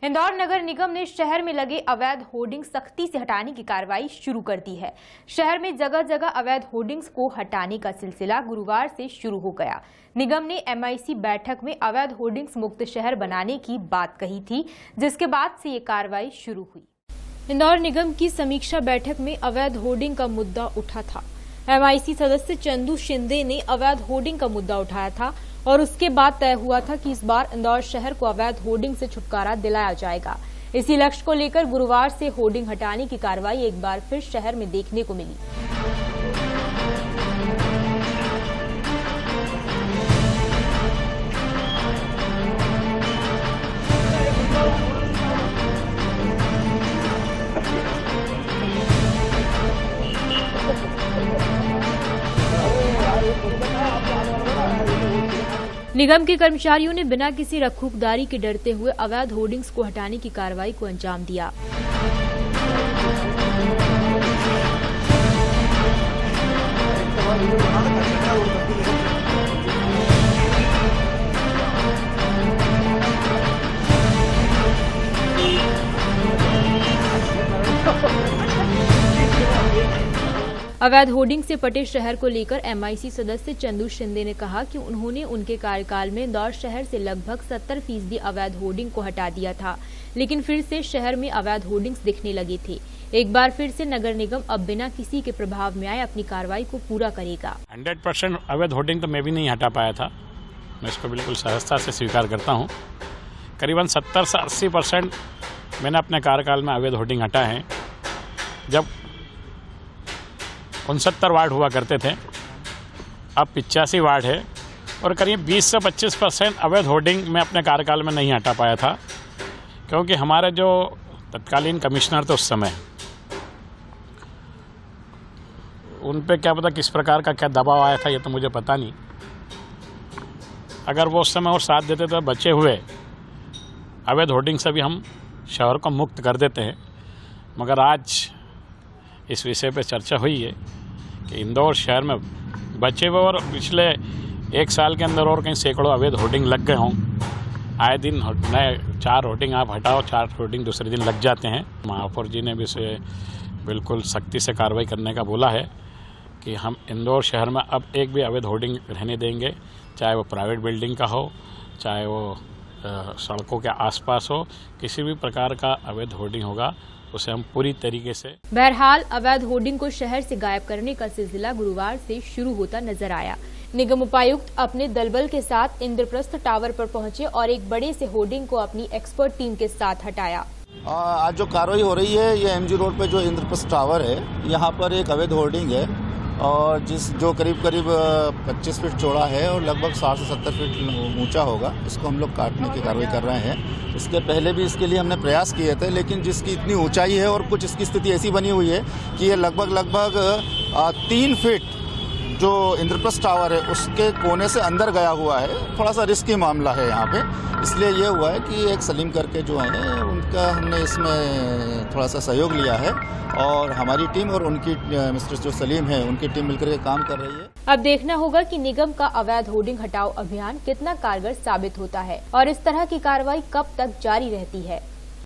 इंदौर नगर निगम ने शहर में लगे अवैध होर्डिंग सख्ती से हटाने की कार्रवाई शुरू कर दी है। शहर में जगह जगह अवैध होर्डिंग्स को हटाने का सिलसिला गुरुवार से शुरू हो गया। निगम ने MIC बैठक में अवैध होर्डिंग्स मुक्त शहर बनाने की बात कही थी, जिसके बाद से ये कार्रवाई शुरू हुई। इंदौर निगम की समीक्षा बैठक में अवैध होर्डिंग का मुद्दा उठा था। MIC सदस्य चंदू शिंदे ने अवैध होर्डिंग का मुद्दा उठाया था और उसके बाद तय हुआ था कि इस बार इंदौर शहर को अवैध होर्डिंग से छुटकारा दिलाया जाएगा। इसी लक्ष्य को लेकर गुरुवार से होर्डिंग हटाने की कार्रवाई एक बार फिर शहर में देखने को मिली। निगम के कर्मचारियों ने बिना किसी रखूकदारी के डरते हुए अवैध होर्डिंग्स को हटाने की कार्रवाई को अंजाम दिया। अवैध होर्डिंग से पटे शहर को लेकर MIC सदस्य चंदू शिंदे ने कहा कि उन्होंने उनके कार्यकाल में इंदौर शहर से लगभग 70% अवैध होर्डिंग को हटा दिया था, लेकिन फिर से शहर में अवैध होर्डिंग्स दिखने लगे थे। एक बार फिर से नगर निगम अब बिना किसी के प्रभाव में आए अपनी कार्रवाई को पूरा करेगा। 100% अवैध होर्डिंग तो मैं भी नहीं हटा पाया था, मैं इसको बिल्कुल सहजता से स्वीकार करता हूँ। करीबन 70 से 80% मैंने अपने कार्यकाल में अवैध होर्डिंग हटा है। जब 69 वार्ड हुआ करते थे, अब 85 वार्ड है और करीब 20 से 25% अवैध होर्डिंग मैं अपने कार्यकाल में नहीं हटा पाया था, क्योंकि हमारे जो तत्कालीन कमिश्नर थे उस समय, उन पे क्या पता किस प्रकार का क्या दबाव आया था, ये तो मुझे पता नहीं। अगर वो उस समय और साथ देते तो बचे हुए अवैध होर्डिंग से भी हम शहर को मुक्त कर देते हैं। मगर आज इस विषय पे चर्चा हुई है कि इंदौर शहर में बचे हुए और पिछले 1 साल के अंदर और कहीं सैकड़ों अवैध होर्डिंग लग गए हों। आए दिन नए 4 होर्डिंग आप हटाओ, 4 होर्डिंग दूसरे दिन लग जाते हैं। महापौर जी ने भी इसे बिल्कुल सख्ती से कार्रवाई करने का बोला है कि हम इंदौर शहर में अब एक भी अवैध होर्डिंग रहने देंगे, चाहे वो प्राइवेट बिल्डिंग का हो, चाहे वो सड़कों के आसपास हो, किसी भी प्रकार का अवैध होर्डिंग होगा उसे हम पूरी तरीके से। बहरहाल अवैध होर्डिंग को शहर से गायब करने का सिलसिला गुरुवार से शुरू होता नजर आया। निगम उपायुक्त अपने दलबल के साथ इंद्रप्रस्थ टावर पर पहुंचे और एक बड़े से होर्डिंग को अपनी एक्सपर्ट टीम के साथ हटाया। आज जो कार्रवाई हो रही है, ये MG रोड पे जो इंद्रप्रस्थ टावर है, यहाँ पर एक अवैध होर्डिंग है और जो करीब 25 फीट चौड़ा है और लगभग 60 से 70 फीट ऊंचा होगा। इसको हम लोग काटने की कार्रवाई कर रहे हैं। इसके पहले भी इसके लिए हमने प्रयास किए थे, लेकिन जिसकी इतनी ऊंचाई है और कुछ इसकी स्थिति ऐसी बनी हुई है कि ये लगभग 3 फीट जो इंद्रप्रस्थ टावर है उसके कोने से अंदर गया हुआ है। थोड़ा सा रिस्की मामला है यहाँ पे, इसलिए ये हुआ है कि एक सलीम करके जो है उनका हमने इसमें थोड़ा सा सहयोग लिया है और हमारी टीम और उनकी मिस्टर जो सलीम है उनकी टीम मिलकर के काम कर रही है। अब देखना होगा कि निगम का अवैध होर्डिंग हटाओ अभियान कितना कारगर साबित होता है और इस तरह की कार्रवाई कब तक जारी रहती है।